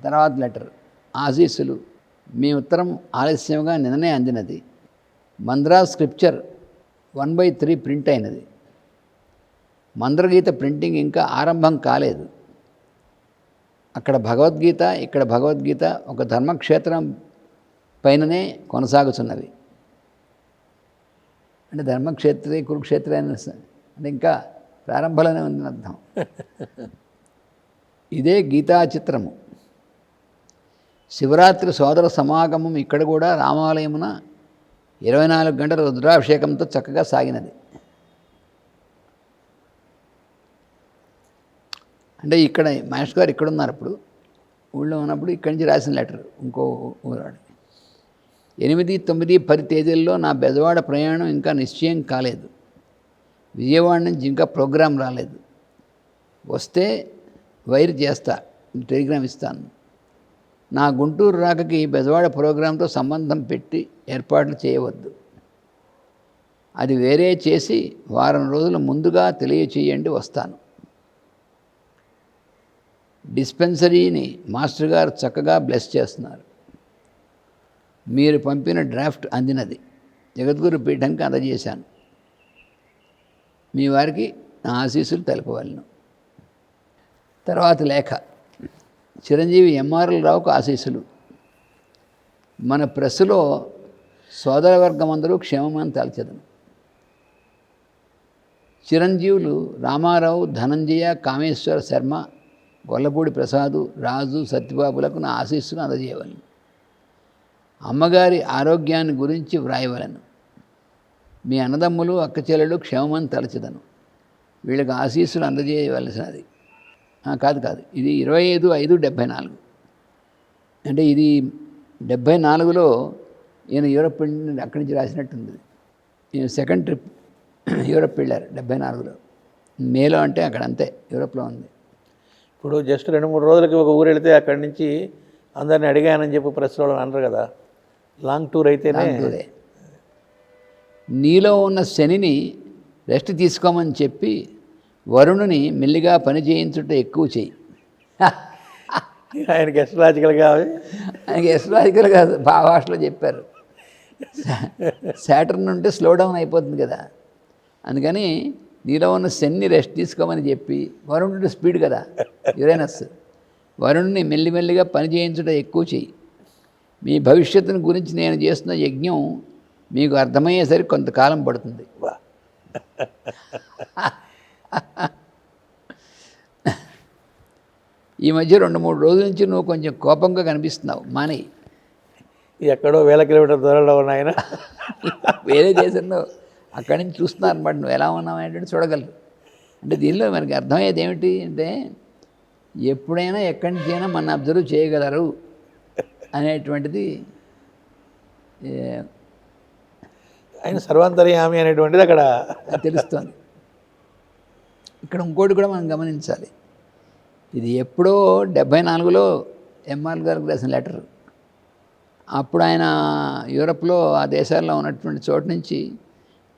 తర్వాత లెటర్. ఆశీస్సులు. మీ ఉత్తరం ఆలస్యంగా నిన్ననే అందినది. మంద్రాస్ స్క్రిప్చర్ 1/3 ప్రింట్ అయినది. మంద్రగీత ప్రింటింగ్ ఇంకా ఆరంభం కాలేదు. అక్కడ భగవద్గీత, ఇక్కడ భగవద్గీత ఒక ధర్మక్షేత్రం పైననే కొనసాగుతున్నవి. అంటే ధర్మక్షేత్రే కురుక్షేత్రే అంటే ఇంకా ప్రారంభంలోనే ఉందని అర్థం. ఇదే గీతా చిత్రము. శివరాత్రి సోదర సమాగమం ఇక్కడ కూడా రామాలయమున 24 గంటల రుద్రాభిషేకంతో చక్కగా సాగినది. అంటే ఇక్కడ మాస్టర్ గారు ఇక్కడ ఉన్నారు, అప్పుడు ఊళ్ళో ఉన్నప్పుడు ఇక్కడి నుంచి రాసిన లెటర్ ఇంకో ఊరాడు. 8, 9, 10 తేదీల్లో నా బెజవాడ ప్రయాణం ఇంకా నిశ్చయం కాలేదు. విజయవాడ నుంచి ఇంకా ప్రోగ్రాం రాలేదు. వస్తే వైర్ చేస్తా, టెలిగ్రామ్ ఇస్తాను. నా గుంటూరు రాకకి బెజవాడ ప్రోగ్రాంతో సంబంధం పెట్టి ఏర్పాట్లు చేయవద్దు. అది వేరే చేసి వారం రోజుల ముందుగా తెలియచేయండి, వస్తాను. డిస్పెన్సరీని మాస్టర్ గారు చక్కగా బ్లెస్ చేస్తున్నారు. మీరు పంపిన డ్రాఫ్ట్ అందినది. జగద్గురు పీఠంకి అందజేశాను. మీ వారికి నా ఆశీస్సులు తెలపవలను. తర్వాత లేఖ. చిరంజీవి ఎంఆర్ఎల్ రావుకు ఆశీస్సులు. మన ప్రెస్సులో సోదరవర్గమందరూ క్షేమమని తలచెదను. చిరంజీవులు రామారావు, ధనంజయ, కామేశ్వర శర్మ, గొల్లపూడి ప్రసాదు, రాజు, సత్యబాబులకు నా ఆశీస్సులు అందజేయవలను. అమ్మగారి ఆరోగ్యాన్ని గురించి వ్రాయవలను. మీ అన్నదమ్ములు, అక్కచెల్లెలు క్షేమమని తలచెదను. వీళ్ళకి ఆశీస్సులు అందజేయవలసినది. కాదు ఇది 25/5/74. అంటే ఇది 74లో ఈయన యూరప్ అక్కడి నుంచి రాసినట్టుంది. ఈయన సెకండ్ ట్రిప్ యూరప్ వెళ్ళారు 74లో. మేలో అంటే అక్కడ అంతే, యూరప్లో ఉంది. ఇప్పుడు జస్ట్ 2-3 రోజులకి ఒక ఊరు వెళితే అక్కడి నుంచి అందరిని అడిగానని చెప్పి ప్రెస్లో అనరు కదా. లాంగ్ టూర్ అయితేనే. టూరే. నీలో ఉన్న శనిని రెస్ట్ తీసుకోమని చెప్పి వరుణుని మెల్లిగా పని చేయించుట ఎక్కువ చేయి. ఆయనకి ఎస్ట్రాలజికల్గా కాదు, భాషలో చెప్పారు. సాటర్న్ ఉంటే స్లో డౌన్ అయిపోతుంది కదా, అందుకని నీలో ఉన్న శని రెస్ట్ తీసుకోమని చెప్పి, వరుణుడు స్పీడ్ కదా యురేనస్, వరుణుని మెల్లిమెల్లిగా పని చేయించుట ఎక్కువ చేయి. మీ భవిష్యత్తుని గురించి నేను చేస్తున్న యజ్ఞం మీకు అర్థమయ్యేసరికి కొంతకాలం పడుతుంది. ఈ మధ్య 2-3 రోజుల నుంచి నువ్వు కొంచెం కోపంగా కనిపిస్తున్నావు, మానేయి. ఎక్కడో 1000 కిలోమీటర్ల దూరంలో ఉన్నాయన వేరే దేశంలో అక్కడి నుంచి చూస్తున్నారు అన్నమాట. నువ్వు ఎలా ఉన్నావు ఏంటంటే చూడగలరు. అంటే దీనిలో మనకి అర్థమయ్యేది ఏమిటి అంటే, ఎప్పుడైనా ఎక్కడి నుంచైనా మన అబ్జర్వ్ చేయగలరు అనేటువంటిది. ఆయన సర్వాంతర్యామి అనేటువంటిది అక్కడ తెలుస్తుంది. ఇక్కడ ఇంకోటి కూడా మనం గమనించాలి. ఇది ఎప్పుడో 74లో ఎంఆర్ గారికి రాసిన లెటర్. అప్పుడు ఆయన యూరప్లో ఆ దేశాల్లో ఉన్నటువంటి చోటు నుంచి,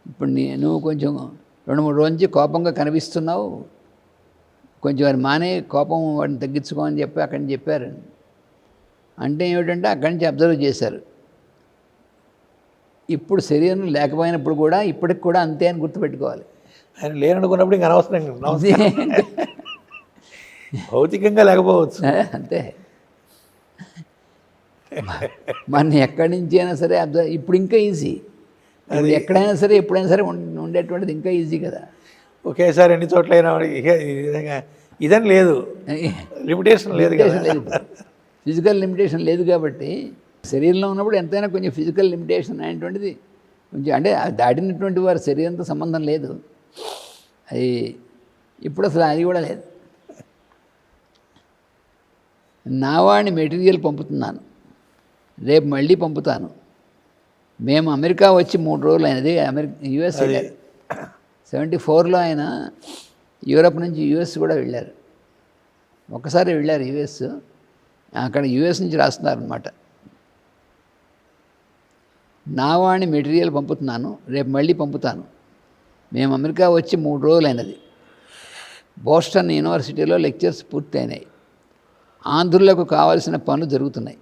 ఇప్పుడు నువ్వు కొంచెం 2-3 రోజు నుంచి కోపంగా కనిపిస్తున్నావు, కొంచెం వారి మానే కోపం వాడిని తగ్గించుకో అని చెప్పి అక్కడి నుంచి చెప్పారు. అంటే ఏమిటంటే అక్కడి నుంచి అబ్జర్వ్ చేశారు. ఇప్పుడు శరీరం లేకపోయినప్పుడు కూడా ఇప్పటికి కూడా అంతే అని గుర్తుపెట్టుకోవాలి. ఆయన లేననుకున్నప్పుడు ఇంకా అనవసరం, భౌతికంగా లేకపోవచ్చు అంతే. మన ఎక్కడి నుంచి అయినా సరే అబ్జర్వ్, ఇప్పుడు ఇంకా ఈజీ. అది ఎక్కడైనా సరే ఎప్పుడైనా సరే ఉండేటువంటిది ఇంకా ఈజీ కదా. ఒకేసారి ఎన్ని చోట్లైనా ఇదని లేదు, లిమిటేషన్ లేదు కదా. ఫిజికల్ లిమిటేషన్ లేదు కాబట్టి శరీరంలో ఉన్నప్పుడు ఎంతైనా కొంచెం ఫిజికల్ లిమిటేషన్ అనేటువంటిది కొంచెం, అంటే దాటినటువంటి వారి శరీరంతో సంబంధం లేదు. అది ఇప్పుడు అసలు అది కూడా లేదు. నావాణి మెటీరియల్ పంపుతున్నాను, రేపు మళ్ళీ పంపుతాను. మేము అమెరికా వచ్చి 3 రోజులు అయినది. యుఎస్ వెళ్ళారు 74లో. ఆయన యూరప్ నుంచి యుఎస్ కూడా వెళ్ళారు. ఒకసారి వెళ్ళారు యుఎస్. అక్కడ యుఎస్ నుంచి రాస్తున్నారనమాట. నావాణి మెటీరియల్ పంపుతున్నాను, రేపు మళ్ళీ పంపుతాను. మేము అమెరికా వచ్చి 3 రోజులు అయినది. బోస్టన్ యూనివర్సిటీలో లెక్చర్స్ పూర్తయినాయి. ఆంధ్రులకు కావాల్సిన పనులు జరుగుతున్నాయి.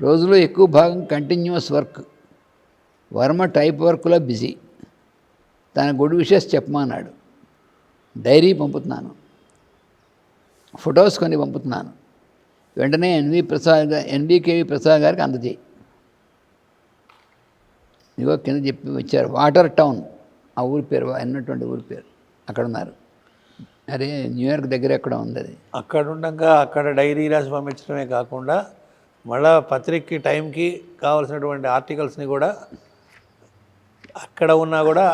రోజులో ఎక్కువ భాగం కంటిన్యూస్ వర్క్. వర్మ టైప్ వర్క్లో బిజీ. తన గుడ్ విషెస్ చెప్పమన్నాడు. డైరీ పంపుతున్నాను, ఫొటోస్ కొన్ని పంపుతున్నాను. వెంటనే ఎన్బికేవి ప్రసాద్ గారికి అందజేయి. ఇదిగో కింద చెప్పి వచ్చారు. వాటర్ టౌన్ ఆ ఊరి పేరు, అన్నటువంటి ఊరి పేరు. అక్కడ ఉన్నారు. అరే న్యూయార్క్ దగ్గర ఎక్కడ ఉంది అది. అక్కడ ఉండగా అక్కడ డైరీ రాసి పంపించడమే కాకుండా మళ్ళా పత్రికకి టైంకి కావాల్సినటువంటి ఆర్టికల్స్ని కూడా అక్కడ ఉన్నా కూడా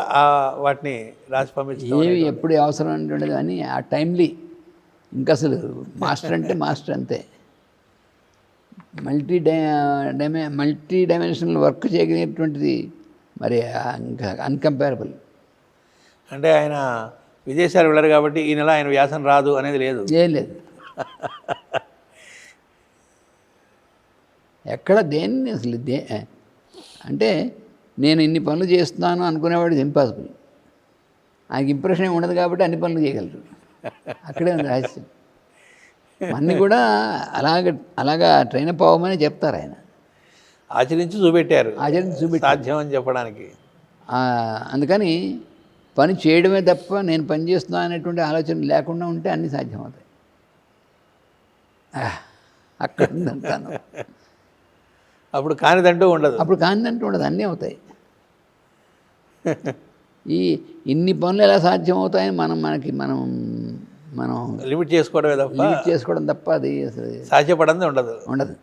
వాటిని రాసి పంపించడం ఏవి ఎప్పుడు అవసరం ఉండదు కానీ ఆ టైమ్లీ. ఇంకా అసలు మాస్టర్ అంటే మాస్టర్ అంతే. మల్టీ డైమెన్షనల్ వర్క్ చేయగలిగేటువంటిది మరి ఇంకా అన్కంపేరబుల్. అంటే ఆయన విదేశాలు వెళ్ళరు కాబట్టి ఈ నెల ఆయన వ్యాసం రాదు అనేది లేదు. ఏం లేదు. ఎక్కడ దేన్ని అసలు అంటే నేను ఇన్ని పనులు చేస్తున్నాను అనుకునేవాడు ఇంపాసిబుల్. ఆయనకి ఇంప్రెషన్ ఏమి ఉండదు కాబట్టి అన్ని పనులు చేయగలరు. అక్కడే ఉంది రహస్యం. అన్నీ కూడా అలాగా ట్రైన్ అప్ అవ్వమని చెప్తారు ఆయన. ఆచరించి చూపెట్టారు, సాధ్యం అని చెప్పడానికి. అందుకని పని చేయడమే తప్ప నేను పని చేస్తున్నా అనేటువంటి ఆలోచన లేకుండా ఉంటే అన్నీ సాధ్యమవుతాయి. అక్కడ ఉందంటాను. అప్పుడు కానిదంటూ ఉండదు. అన్నీ అవుతాయి. ఇన్ని పనులు ఎలా సాధ్యం అవుతాయని మనం లిమిట్ చేసుకోవడం తప్ప అది అసలు సాధ్యపడంది ఉండదు.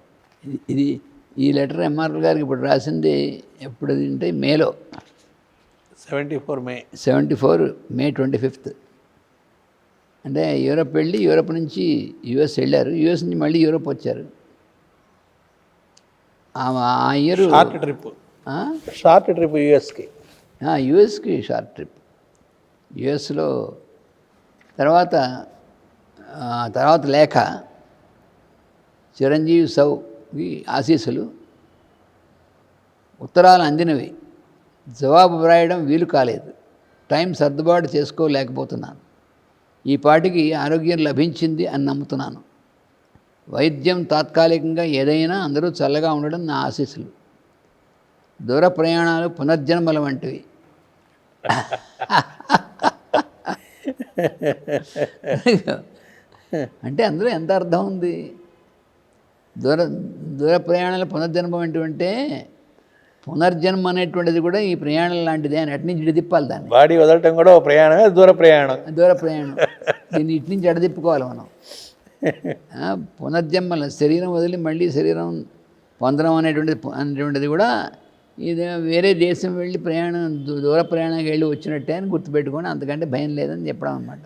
ఇది ఈ లెటర్ ఎంఆర్ఎల్ గారికి ఇప్పుడు రాసింది ఎప్పుడు అంటే మేలో 74 మే 25. అంటే యూరప్ వెళ్ళి యూరప్ నుంచి యుఎస్ వెళ్ళారు. యుఎస్ నుంచి మళ్ళీ యూరప్ వచ్చారు. ఆ ఇయర్ షార్ట్ ట్రిప్ యుఎస్కి షార్ట్ ట్రిప్. యుఎస్లో తర్వాత లేఖ చిరంజీవి సౌకి ఆశీస్సులు. ఉత్తరాలు అందినవి, జవాబు వ్రాయడం వీలు కాలేదు. టైం సర్దుబాటు చేసుకోలేకపోతున్నాను. ఈ పాటికి ఆరోగ్యం లభించింది అని నమ్ముతున్నాను. వైద్యం తాత్కాలికంగా ఏదైనా అందరూ చల్లగా ఉండడం నా ఆశీస్సులు. దూర ప్రయాణాలు పునర్జన్మల వంటివి. అంటే అందులో ఎంత అర్థం ఉంది? దూర ప్రయాణాలు పునర్జన్మ వంటివంటే పునర్జన్మ అనేటువంటిది కూడా ఈ ప్రయాణం లాంటిదే అని అటు నుంచి ఇడిదిప్పాలి. దాన్ని బాడీ వదలటం కూడా ప్రయాణమే. దూర ప్రయాణం దీన్ని ఇటు నుంచి అడదిప్పుకోవాలి మనం. పునర్జన్మల శరీరం వదిలి మళ్ళీ శరీరం పొందడం అనేటువంటిది కూడా ఇది వేరే దేశం వెళ్ళి దూర ప్రయాణానికి వెళ్ళి వచ్చినట్టే అని గుర్తుపెట్టుకొని అంతకంటే భయం లేదని చెప్పడం అన్నమాట.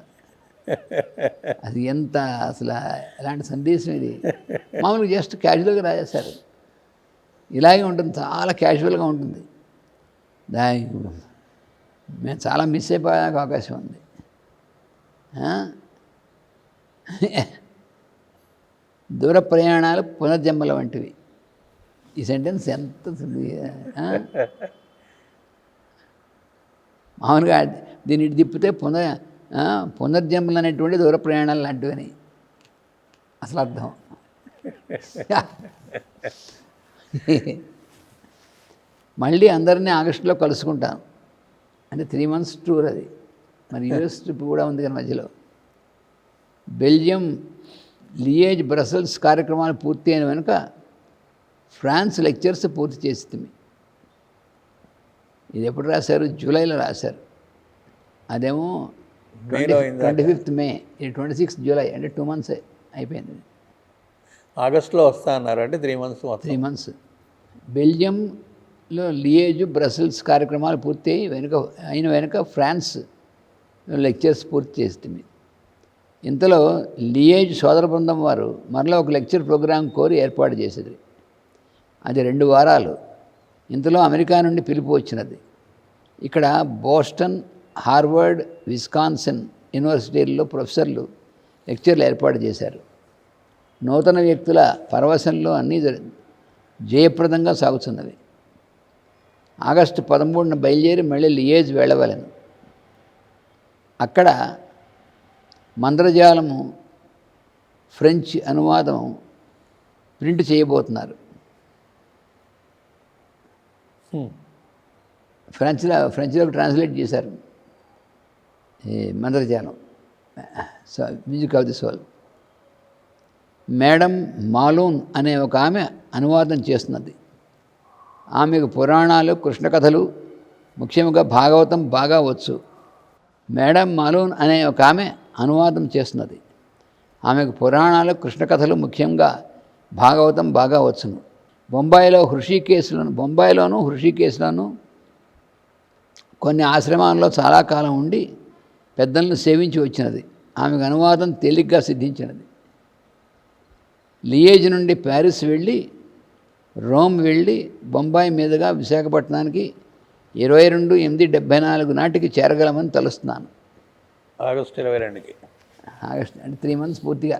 అది ఎంత అసలు ఎలాంటి సందేశం ఇది. మామూలుగా జస్ట్ క్యాజువల్గా రాసేశారు. ఇలాగే ఉంటుంది, చాలా క్యాజువల్గా ఉంటుంది. దానికి మేము చాలా మిస్ అయిపోయాక అవకాశం ఉంది. దూర ప్రయాణాలు పునర్జన్మల వంటివి. ఈ సెంటెన్స్ ఎంత మామూలుగా దీన్ని తిప్పితే పునర్జన్మలు అనేటువంటి దూర ప్రయాణాలు లాంటివని అసలు అర్థం. మళ్ళీ అందరినీ ఆగస్టులో కలుసుకుంటాను. అంటే 3 months టూర్ అది. మరి యూఎస్ ట్రిప్ కూడా ఉంది కానీ మధ్యలో. బెల్జియం, లియేజ్, బ్రసెల్స్ కార్యక్రమాలు పూర్తి అయిన వెనుక ఫ్రాన్స్ లెక్చర్స్ పూర్తి చేస్తుంది. ఇది ఎప్పుడు రాశారు? జూలైలో రాశారు. అదేమో 25th మే, 26th జూలై. అంటే 2 months అయిపోయింది. ఆగస్టులో వస్తా అన్నారు. అంటే 3 months. 3 months. బెల్జియంలో లియేజ్, బ్రసెల్స్ కార్యక్రమాలు పూర్తి అయిన వెనుక ఫ్రాన్స్ లెక్చర్స్ పూర్తి చేస్తుంది. ఇంతలో లియేజ్ సోదర బృందం వారు మరలా ఒక లెక్చర్ ప్రోగ్రాం కోరి ఏర్పాటు చేసేది. అది 2 వారాలు. ఇంతలో అమెరికా నుండి పిలుపు వచ్చినది. ఇక్కడ బోస్టన్, హార్వర్డ్, విస్కాన్సిన్ యూనివర్సిటీల్లో ప్రొఫెసర్లు లెక్చర్లు ఏర్పాటు చేశారు. నూతన వ్యక్తుల పరవశంలో అన్నీ జయప్రదంగా సాగుతున్నవి. ఆగస్టు 13న బయలుదేరి మళ్ళీ లియేజ్ వెళ్ళవలెను. అక్కడ మంత్రజాలము ఫ్రెంచ్ అనువాదం ప్రింట్ చేయబోతున్నారు. ఫ్రెంచ్లోకి ట్రాన్స్లేట్ చేశారు ఈ మంత్రజాలం, music of the soul. Madam మాలూన్ అనే ఒక ఆమె అనువాదం చేస్తున్నది. ఆమెకు పురాణాలు, కృష్ణ కథలు, ముఖ్యంగా భాగవతం బాగా వచ్చు. మేడం మాలూన్ అనే ఒక ఆమె అనువాదం చేస్తున్నది. ఆమెకు పురాణాలు, కృష్ణ కథలు, ముఖ్యంగా భాగవతం బాగా వచ్చును. బొంబాయిలోను హృషికేశ్లోను కొన్ని ఆశ్రమాల్లో చాలా కాలం ఉండి పెద్దలను సేవించి వచ్చినది. ఆమెకు అనువాదం తేలిగ్గా సిద్ధించినది. లియేజ్ నుండి ప్యారిస్ వెళ్ళి, రోమ్ వెళ్ళి, బొంబాయి మీదుగా విశాఖపట్నానికి 22/8/74 నాటికి చేరగలమని తలుస్తున్నాను. ఆగస్టు 22కి. ఆగస్టు అంటే 3 months పూర్తిగా.